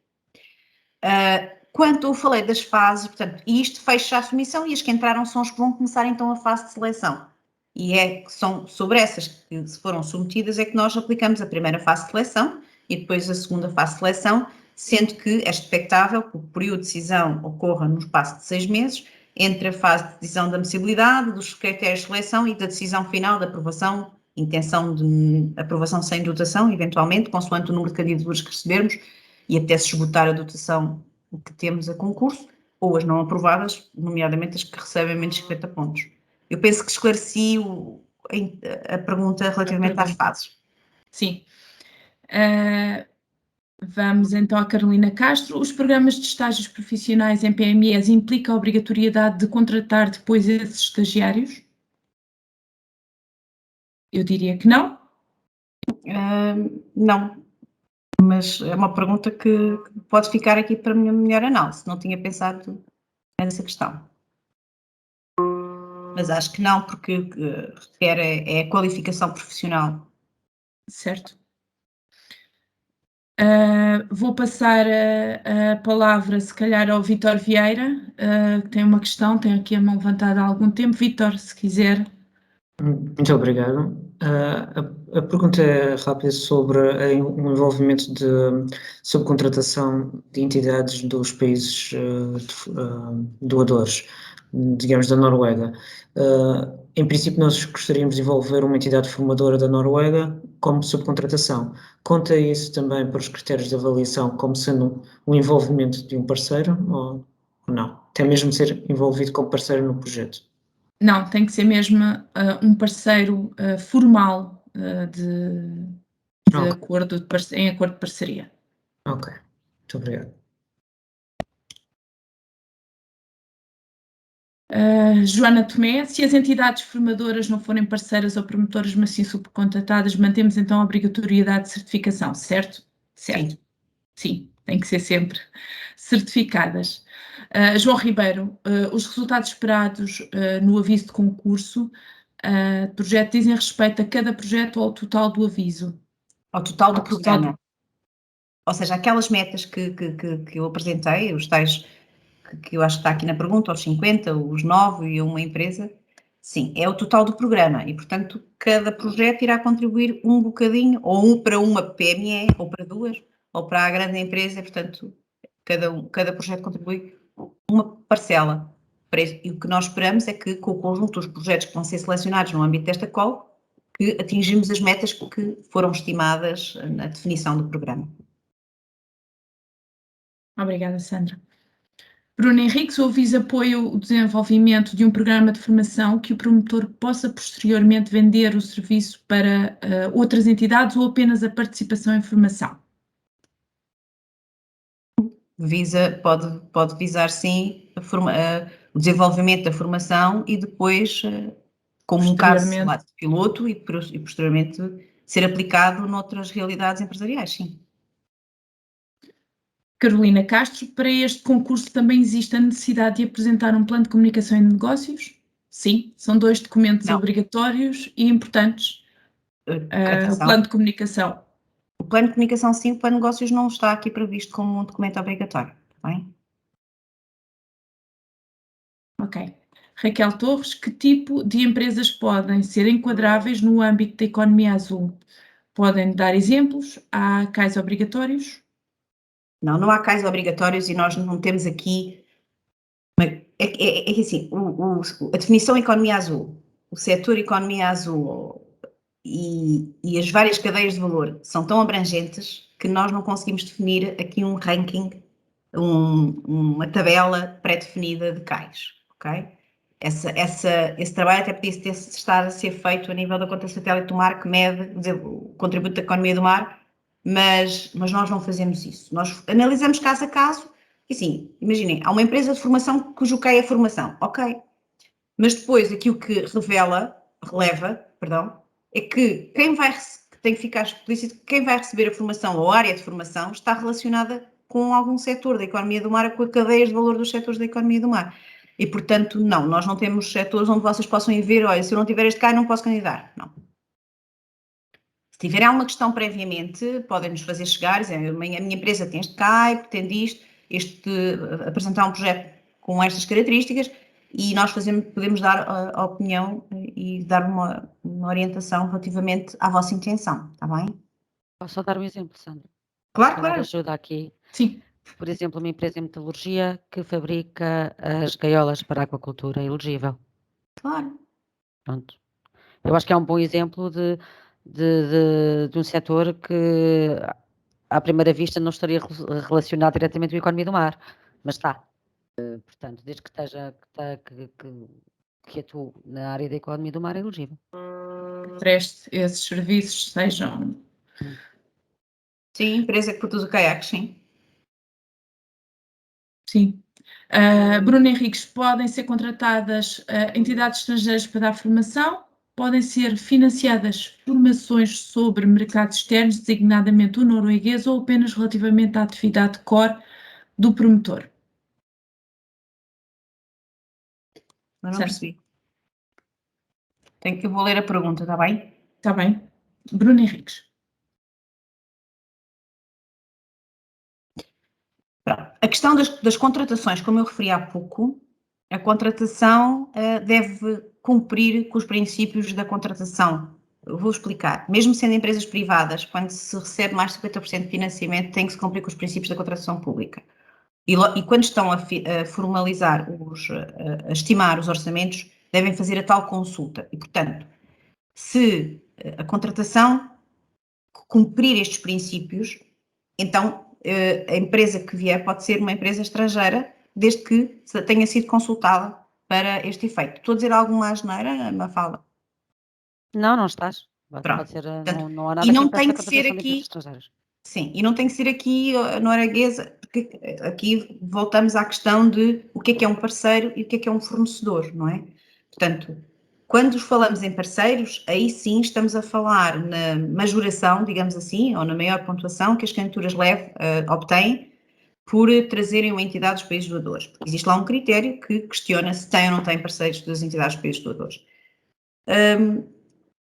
Quanto eu falei das fases, portanto, e isto fecha a submissão e as que entraram são as que vão começar então a fase de seleção. E são sobre essas que se foram submetidas é que nós aplicamos a primeira fase de seleção e depois a segunda fase de seleção, sendo que é expectável que o período de decisão ocorra no espaço de 6 meses, entre a fase de decisão da admissibilidade, dos critérios de seleção e da decisão final de aprovação, intenção de aprovação sem dotação, eventualmente, consoante o número de candidaturas que recebermos, e até se esgotar a dotação que temos a concurso, ou as não aprovadas, nomeadamente as que recebem menos de 50 pontos. Eu penso que esclareci a pergunta relativamente às fases. Sim. Vamos então à Carolina Castro. Os programas de estágios profissionais em PMEs implicam a obrigatoriedade de contratar depois esses estagiários? Eu diria que não. Não, mas é uma pergunta que pode ficar aqui para a minha melhor análise. Não tinha pensado nessa questão. Mas acho que não, porque requer é a qualificação profissional. Certo. Vou passar a palavra, se calhar, ao Vítor Vieira, que tem uma questão, tem aqui a mão levantada há algum tempo. Vítor, se quiser. Muito obrigado. A pergunta é rápida sobre o envolvimento de subcontratação de entidades dos países doadores, digamos da Noruega. Em princípio, nós gostaríamos de envolver uma entidade formadora da Noruega como subcontratação. Conta isso também para os critérios de avaliação como sendo um envolvimento de um parceiro ou não? Até mesmo ser envolvido como parceiro no projeto? Não, tem que ser mesmo um parceiro formal Ok. em acordo de parceria. Ok, muito obrigado. Joana Tomé, se as entidades formadoras não forem parceiras ou promotoras, mas sim subcontratadas, mantemos então a obrigatoriedade de certificação, certo? Certo. Sim, tem que ser sempre certificadas. João Ribeiro, os resultados esperados no aviso de concurso projeto dizem respeito a cada projeto ou ao total do aviso? Ao total do programa. Ou seja, aquelas metas que eu apresentei, os tais que eu acho que está aqui na pergunta, os 50, os 9 e uma empresa, sim, é o total do programa e, portanto, cada projeto irá contribuir um bocadinho, ou para uma PME, ou para duas, ou para a grande empresa, portanto, cada projeto contribui uma parcela. E o que nós esperamos é que, com o conjunto dos projetos que vão ser selecionados no âmbito desta call, que atingimos as metas que foram estimadas na definição do programa. Obrigada, Sandra. Bruno Henriques, o aviso apoia o desenvolvimento de um programa de formação que o promotor possa posteriormente vender o serviço para outras entidades ou apenas a participação em formação? Pode visar, sim, o desenvolvimento da formação e depois, como um caso de piloto e posteriormente ser aplicado noutras realidades empresariais, sim. Carolina Castro, para este concurso também existe a necessidade de apresentar um plano de comunicação e de negócios? Sim, são 2 documentos obrigatórios e importantes. O plano de comunicação. O plano de comunicação, sim, o plano de negócios não está aqui previsto como um documento obrigatório, está bem? Ok. Raquel Torres, que tipo de empresas podem ser enquadráveis no âmbito da economia azul? Podem dar exemplos? Há cais obrigatórios? Não há cais obrigatórios e nós não temos aqui... É que assim, a definição economia azul, o setor economia azul e as várias cadeias de valor são tão abrangentes que nós não conseguimos definir aqui um ranking, uma tabela pré-definida de cais, ok? Esse trabalho até podia estar a ser feito a nível da conta satélite do mar, que mede o contributo da economia do mar, mas nós não fazemos isso. Nós analisamos caso a caso e, sim, imaginem, há uma empresa de formação cujo CAI é formação, ok? Mas depois aquilo que releva, é que tem que ficar explícito que quem vai receber a formação ou a área de formação está relacionada com algum setor da economia do mar, com a cadeia de valor dos setores da economia do mar. E, portanto, não, nós não temos setores onde vocês possam ir ver, olha, se eu não tiver este CAI não posso candidatar, não. Se tiverem alguma questão previamente, podem-nos fazer chegar, dizer, a minha empresa tem este CAI, pretende isto, apresentar um projeto com estas características e nós podemos dar a opinião e dar uma orientação relativamente à vossa intenção, está bem? Posso só dar um exemplo, Sandra? Claro. Ajuda aqui. Sim. Por exemplo, uma empresa em metalurgia que fabrica as gaiolas para a aquacultura, é elegível. Claro. Pronto. Eu acho que é um bom exemplo de um setor que, à primeira vista, não estaria relacionado diretamente com a economia do mar, mas está. Portanto, desde que atue na área da economia do mar, é elegível. que preste esses serviços sejam... Sim, empresa que produz o caiaque, sim. Sim. Bruno Henriques, podem ser contratadas entidades estrangeiras para dar formação, podem ser financiadas formações sobre mercados externos, designadamente o norueguês, ou apenas relativamente à atividade core do promotor. Eu não Certo. percebi. Eu vou ler a pergunta, está bem? Está bem? Bruno Henriques. Pronto. A questão das contratações, como eu referi há pouco, a contratação deve cumprir com os princípios da contratação. Eu vou explicar. Mesmo sendo empresas privadas, quando se recebe mais de 50% de financiamento, tem que se cumprir com os princípios da contratação pública. E quando estão a formalizar, a estimar os orçamentos, devem fazer a tal consulta. E, portanto, se a contratação cumprir estes princípios, então a empresa que vier pode ser uma empresa estrangeira, desde que tenha sido consultada para este efeito. Estou a dizer alguma asneira, Mafalda? Não, não estás. Pronto. Pode ser, Portanto, não há nada e que não impeça tem a que ser contratação de aqui, empresas estrangeiras. sim, e não tem que ser aqui norueguesa, porque aqui voltamos à questão de o que é um parceiro e o que é um fornecedor, não é? Portanto, quando falamos em parceiros, aí sim estamos a falar na majoração, digamos assim, ou na maior pontuação que as candidaturas obtêm por trazerem uma entidade dos países doadores. Existe lá um critério que questiona se tem ou não tem parceiros das entidades dos países doadores.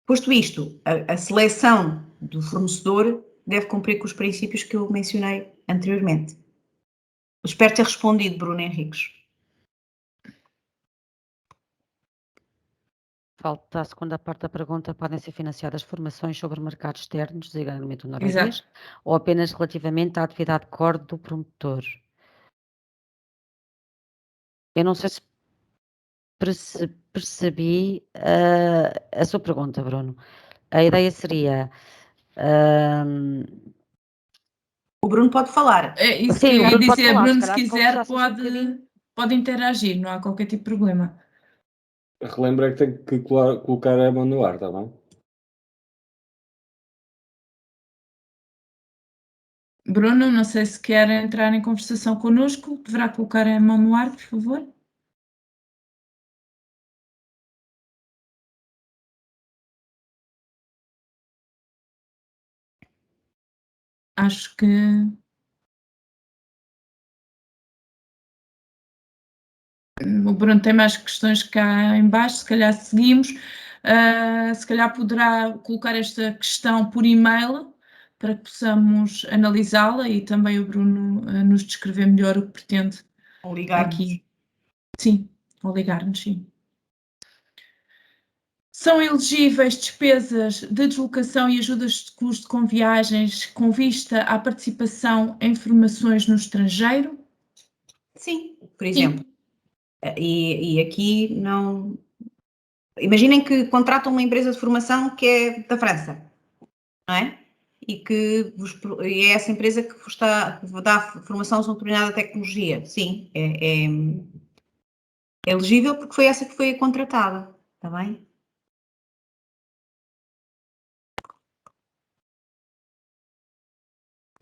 Posto isto, a seleção do fornecedor deve cumprir com os princípios que eu mencionei anteriormente. Espero ter respondido, Bruno Henriques. Falta a segunda parte da pergunta. Podem ser financiadas formações sobre mercados externos, designadamente o norueguês, Exato. ou apenas relativamente à atividade core do promotor? Eu não sei se percebi a sua pergunta, Bruno. A ideia seria... O Bruno pode falar. É isso Sim, que eu o ia Bruno pode dizer. falar, Bruno, se se calhar, quiser, bocadinho. pode interagir, não há qualquer tipo de problema. Relembra que tem que colocar a mão no ar, está bem? Bruno, não sei se quer entrar em conversação connosco, deverá colocar a mão no ar, por favor. Acho que... O Bruno tem mais questões cá em baixo, se calhar seguimos. Se calhar poderá colocar esta questão por e-mail para que possamos analisá-la e também o Bruno nos descrever melhor o que pretende Ou ligar-nos. aqui. Sim, ou ligar-nos, sim. São elegíveis despesas de deslocação e ajudas de custo com viagens com vista à participação em formações no estrangeiro? Sim, por exemplo. E aqui não... Imaginem que contratam uma empresa de formação que é da França, não é? E é essa empresa que vos dá formação sobre determinada tecnologia. Sim, é elegível porque foi essa que foi contratada, está bem?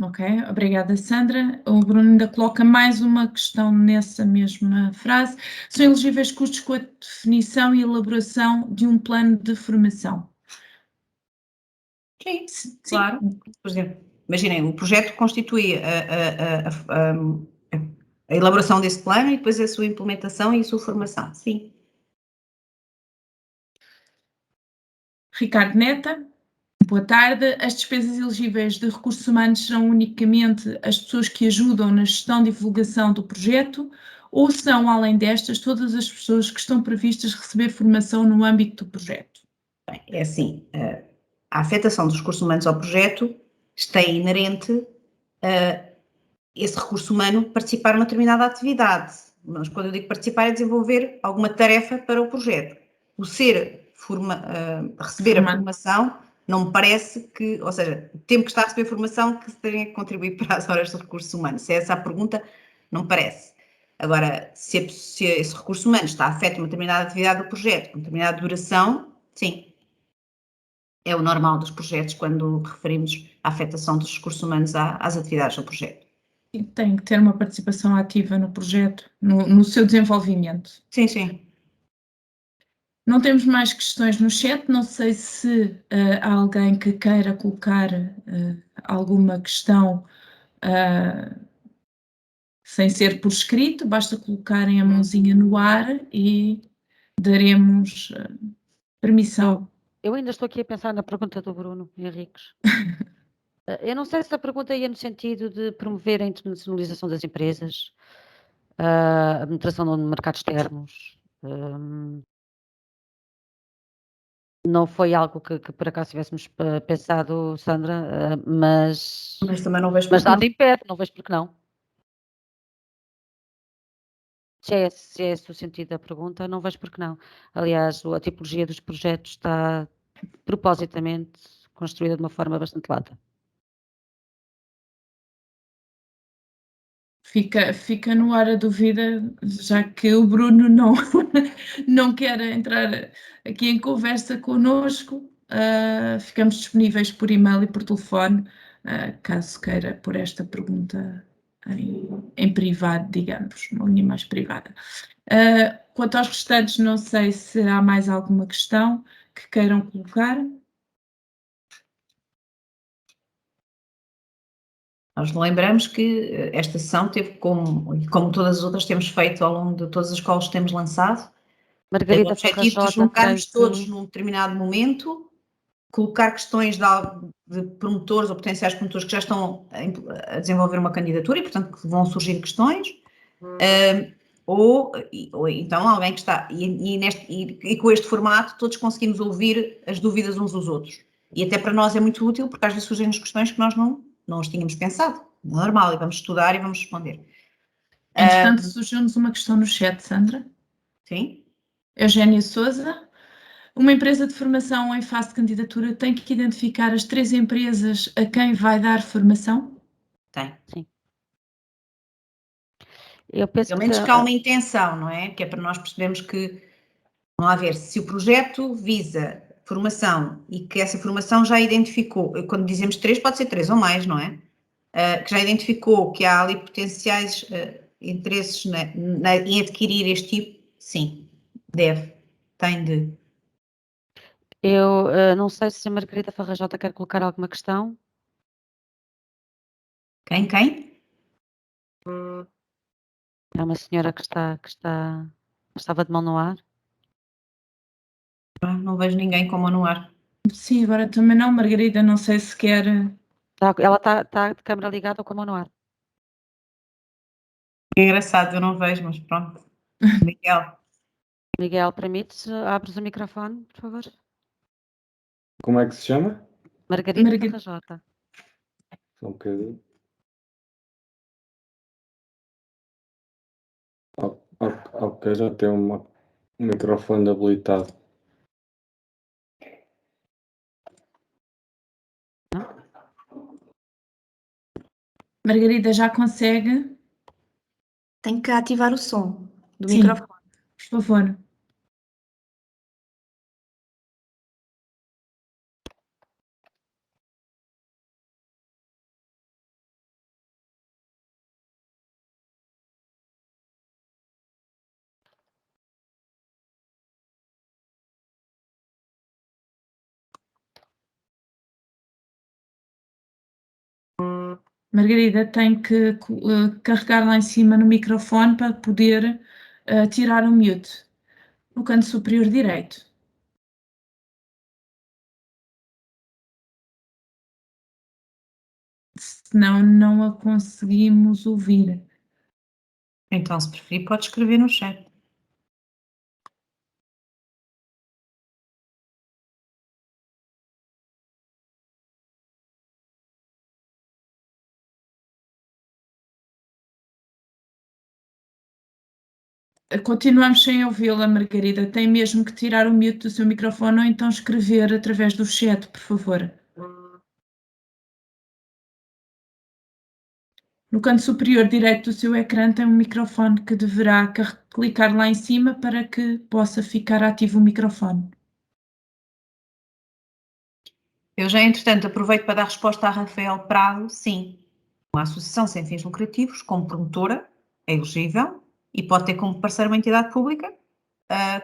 Ok, obrigada, Sandra. O Bruno ainda coloca mais uma questão nessa mesma frase. São elegíveis custos com a definição e elaboração de um plano de formação? Sim, claro. Por exemplo, imaginem, o projeto constitui a elaboração desse plano e depois a sua implementação e a sua formação. Sim. Ricardo Neta, boa tarde. As despesas elegíveis de recursos humanos são unicamente as pessoas que ajudam na gestão e divulgação do projeto ou são, além destas, todas as pessoas que estão previstas receber formação no âmbito do projeto? Bem, é assim, a afetação dos recursos humanos ao projeto está inerente a esse recurso humano participar numa determinada atividade. Mas quando eu digo participar é desenvolver alguma tarefa para o projeto. O receber a formação não me parece que, ou seja, o tempo que está a receber formação que tenha que contribuir para as horas de recursos humanos. Se é essa a pergunta, não me parece. Agora, se esse recurso humano está afeto a uma determinada atividade do projeto, com determinada duração, sim. É o normal dos projetos quando referimos à afetação dos recursos humanos às atividades do projeto. E tem que ter uma participação ativa no projeto, no seu desenvolvimento. Sim, sim. Não temos mais questões no chat, não sei se há alguém que queira colocar alguma questão sem ser por escrito, basta colocarem a mãozinha no ar e daremos permissão. Eu ainda estou aqui a pensar na pergunta do Bruno Henriques. Eu não sei se a pergunta ia no sentido de promover a internacionalização das empresas, a penetração no mercados externos. Não foi algo que por acaso tivéssemos pensado, Sandra, mas também não vejo mas porque nada impede, não vejo porque não. Se é esse o sentido da pergunta, não vejo porque não. Aliás, a tipologia dos projetos está propositamente construída de uma forma bastante lata. Fica no ar a dúvida, já que o Bruno não quer entrar aqui em conversa connosco, ficamos disponíveis por e-mail e por telefone, caso queira pôr esta pergunta em privado, digamos, uma linha mais privada. Quanto aos restantes, não sei se há mais alguma questão que queiram colocar. nós lembramos que esta sessão teve como todas as outras temos feito ao longo de todas as escolas que temos lançado, teve o Margarida objetivo de Farrajota, juntarmos creio todos que- num determinado momento, colocar questões de promotores ou potenciais promotores que já estão a desenvolver uma candidatura e, portanto, que vão surgir questões, ou então alguém que está, e com este formato todos conseguimos ouvir as dúvidas uns dos outros. E até para nós é muito útil, porque às vezes surgem-nos questões que nós não as tínhamos pensado. Normal, e vamos estudar e vamos responder. Entretanto, surgiu-nos uma questão no chat, Sandra. Sim? Eugénia Souza. Uma empresa de formação em fase de candidatura tem que identificar as 3 empresas a quem vai dar formação? Tem. Sim. Eu penso Pelo menos que há uma intenção, não é? Que é para nós percebermos que, vamos lá ver, se o projeto visa formação e que essa formação já identificou, quando dizemos 3, pode ser 3 ou mais, não é? Que já identificou que há ali potenciais interesses em adquirir este tipo, sim, tem de. Eu não sei se a Margarida Farrajota quer colocar alguma questão. Quem? É uma senhora que estava de mão no ar. Não vejo ninguém com mão no ar. Sim, agora também não, Margarida, não sei se quer. Ela está de câmara ligada ou com a mão no ar. É engraçado, eu não vejo, mas pronto. Miguel. Miguel, permite-se? Abres o microfone, por favor. Como é que se chama? Margarida Margarida. Farrajota. Só um bocadinho. Ok, já tem um microfone habilitado. Margarida já consegue? Tem que ativar o som do Sim, microfone. por favor. Margarida tem que carregar lá em cima no microfone para poder tirar o mute no canto superior direito. Senão não a conseguimos ouvir. Então, se preferir, pode escrever no chat. Continuamos sem ouvi-la, Margarida. Tem mesmo que tirar o mute do seu microfone ou então escrever através do chat, por favor. No canto superior direito do seu ecrã tem um microfone que deverá clicar lá em cima para que possa ficar ativo o microfone. Eu já, entretanto, aproveito para dar resposta a Rafael Prado. Sim, uma associação sem fins lucrativos, como promotora, é elegível e pode ter como parceiro uma entidade pública,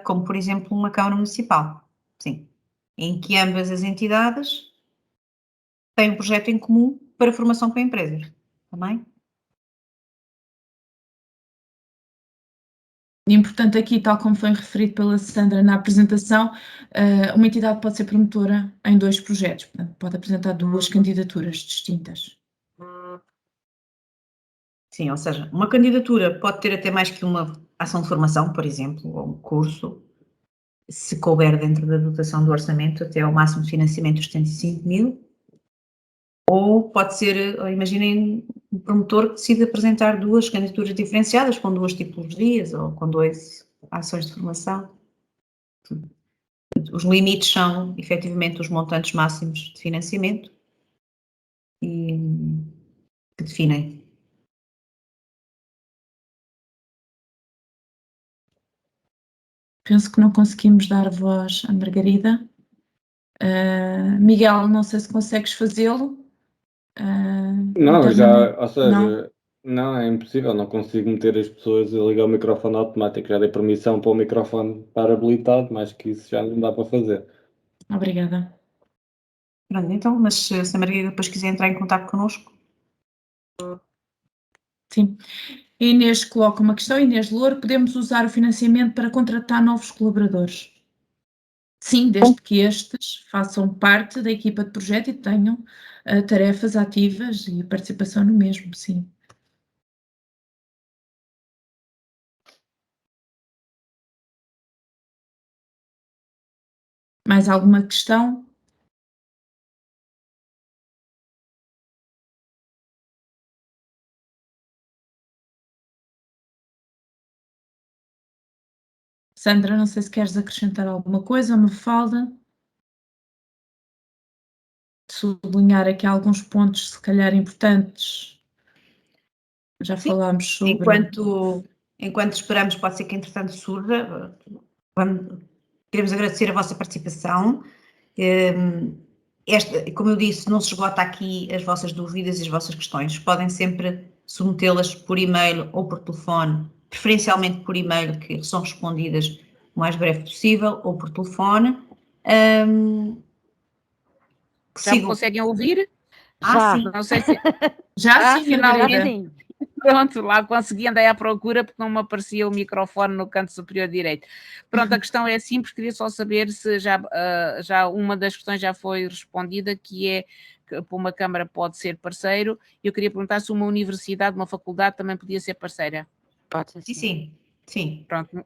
como, por exemplo, uma Câmara Municipal. Sim, em que ambas as entidades têm um projeto em comum para formação para empresas. Também? Importante aqui, tal como foi referido pela Sandra na apresentação, uma entidade pode ser promotora em 2 projetos, portanto, pode apresentar 2 candidaturas distintas. Sim, ou seja, uma candidatura pode ter até mais que uma ação de formação, por exemplo, ou um curso, se couber dentro da dotação do orçamento, até ao máximo de financiamento dos 75.000, ou pode ser, imaginem, um promotor que decide apresentar 2 candidaturas diferenciadas, com 2 tipologias, ou com 2 ações de formação. Os limites são, efetivamente, os montantes máximos de financiamento e que definem. Penso que não conseguimos dar voz à Margarida. Miguel, não sei se consegues fazê-lo. Não, internamente. ou seja, não, é impossível, não consigo meter as pessoas a ligar o microfone automático, já dei permissão para o microfone estar habilitado, mais que isso já não dá para fazer. Obrigada. Pronto, então, mas se a Margarida depois quiser entrar em contato connosco. Sim. A Inês coloca uma questão. Inês Louro, podemos usar o financiamento para contratar novos colaboradores? Sim, desde que estes façam parte da equipa de projeto e tenham tarefas ativas e participação no mesmo, sim. Mais alguma questão? Sandra, não sei se queres acrescentar alguma coisa, Mafalda. Sublinhar aqui alguns pontos, se calhar, importantes. Já Sim, falámos sobre... Enquanto esperamos, pode ser que entretanto surja. Queremos agradecer a vossa participação. Como eu disse, não se esgota aqui as vossas dúvidas e as vossas questões. Podem sempre submetê-las por e-mail ou por telefone, preferencialmente por e-mail, que são respondidas o mais breve possível, ou por telefone. Já me conseguem ouvir? Já. Sim. Não sei se... Já sim, Margarida. Sim. Pronto, lá consegui, andei à procura porque não me aparecia o microfone no canto superior direito. Pronto, a questão é simples, queria só saber se já uma das questões já foi respondida, que é que para uma Câmara pode ser parceiro. Eu queria perguntar se uma universidade, uma faculdade também podia ser parceira. Pode ser, Sim. Pronto.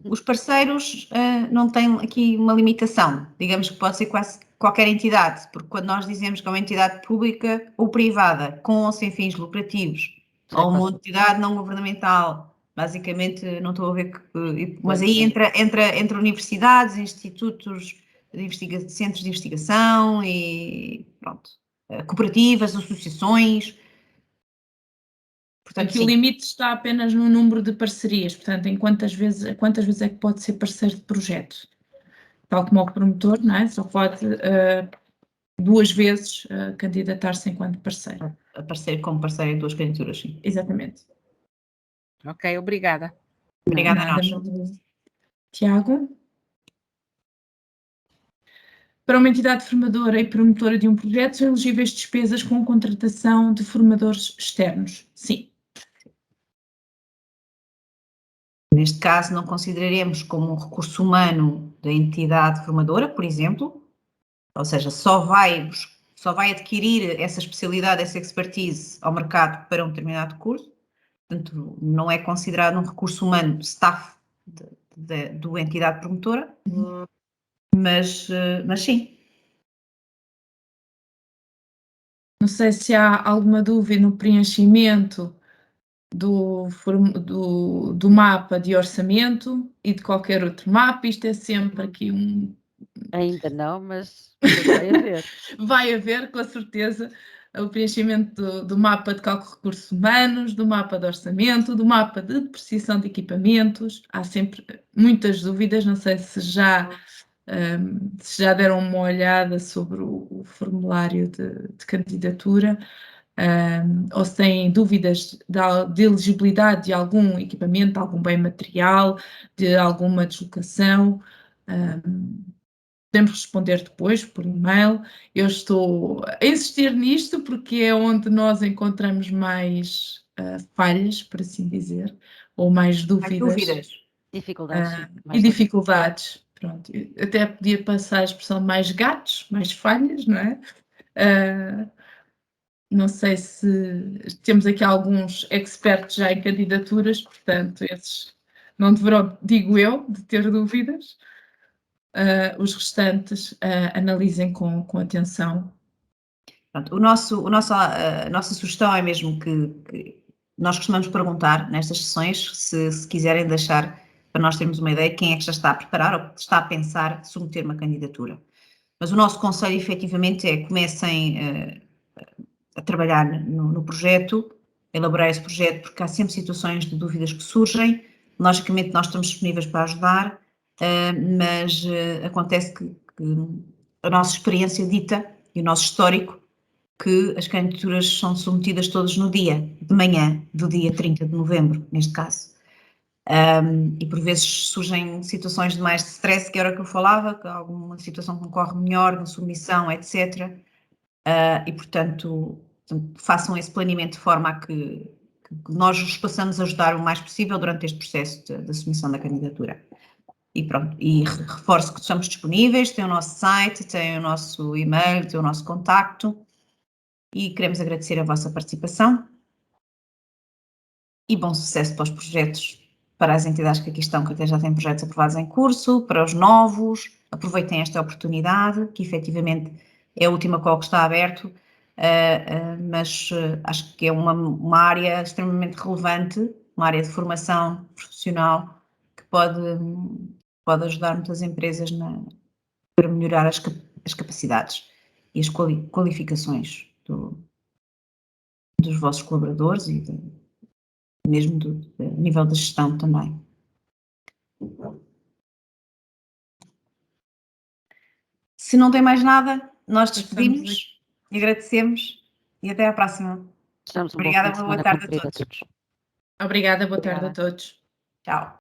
Os parceiros não têm aqui uma limitação, digamos que pode ser quase qualquer entidade, porque quando nós dizemos que é uma entidade pública ou privada, com ou sem fins lucrativos, ou uma entidade não governamental, basicamente não estou a ver que... Mas aí entra universidades, institutos, centros de investigação e pronto, cooperativas, associações. Portanto, Aqui o limite está apenas no número de parcerias, portanto, em quantas vezes é que pode ser parceiro de projeto. Tal como o promotor, não é? Só pode 2 vezes candidatar-se enquanto parceiro. Aparecer como parceiro em 2 candidaturas, sim. Exatamente. Ok, obrigada. Obrigada a nós. Tiago? Para uma entidade formadora e promotora de um projeto, são elegíveis despesas com contratação de formadores externos? Sim. Neste caso, não consideraremos como um recurso humano da entidade formadora, por exemplo, ou seja, só vai adquirir essa especialidade, essa expertise ao mercado para um determinado curso, portanto, não é considerado um recurso humano staff da entidade promotora, mas sim. Não sei se há alguma dúvida no preenchimento do mapa de orçamento e de qualquer outro mapa. Isto é sempre aqui Ainda não, mas vai haver. Vai haver, com certeza, o preenchimento do mapa de cálculo de recursos humanos, do mapa de orçamento, do mapa de depreciação de equipamentos. Há sempre muitas dúvidas, não sei se já se já deram uma olhada sobre o formulário de candidatura, ou se têm dúvidas de elegibilidade de algum equipamento, de algum bem material, de alguma deslocação, podemos responder depois por e-mail. Eu estou a insistir nisto porque é onde nós encontramos mais falhas, por assim dizer, ou mais dúvidas. Dificuldades, sim. E dificuldades. Pronto. Até podia passar a expressão mais gatos, mais falhas, não é? Não sei se temos aqui alguns expertos já em candidaturas, portanto, esses não deverão, digo eu, de ter dúvidas. Os restantes analisem com atenção. Pronto, a nossa sugestão é mesmo que nós costumamos perguntar nestas sessões, se quiserem deixar, para nós termos uma ideia, quem é que já está a preparar ou está a pensar submeter uma candidatura. Mas o nosso conselho, efetivamente, é comecem a trabalhar no projeto, elaborar esse projeto, porque há sempre situações de dúvidas que surgem. Logicamente, nós estamos disponíveis para ajudar, mas acontece que a nossa experiência dita e o nosso histórico que as candidaturas são submetidas todas no dia de manhã do dia 30 de novembro, neste caso. E por vezes surgem situações de mais stress, que era o que eu falava, que alguma situação que corre melhor na submissão, etc. E, portanto, façam esse planeamento de forma a que nós os possamos ajudar o mais possível durante este processo de submissão da candidatura. E pronto, e reforço que estamos disponíveis, tem o nosso site, tem o nosso e-mail, tem o nosso contacto e queremos agradecer a vossa participação e bom sucesso para os projetos, para as entidades que aqui estão, que até já têm projetos aprovados em curso, para os novos, aproveitem esta oportunidade, que efetivamente é a última call que está aberto, mas acho que é uma área extremamente relevante, uma área de formação profissional que pode ajudar muitas empresas para melhorar as capacidades e as qualificações dos vossos colaboradores e mesmo do nível de gestão também. Se não tem mais nada, nós despedimos e agradecemos e até à próxima. Desejamos um bom Obrigada, fim de boa semana tarde a cumprido todos. Obrigada, boa tarde a todos. Tchau.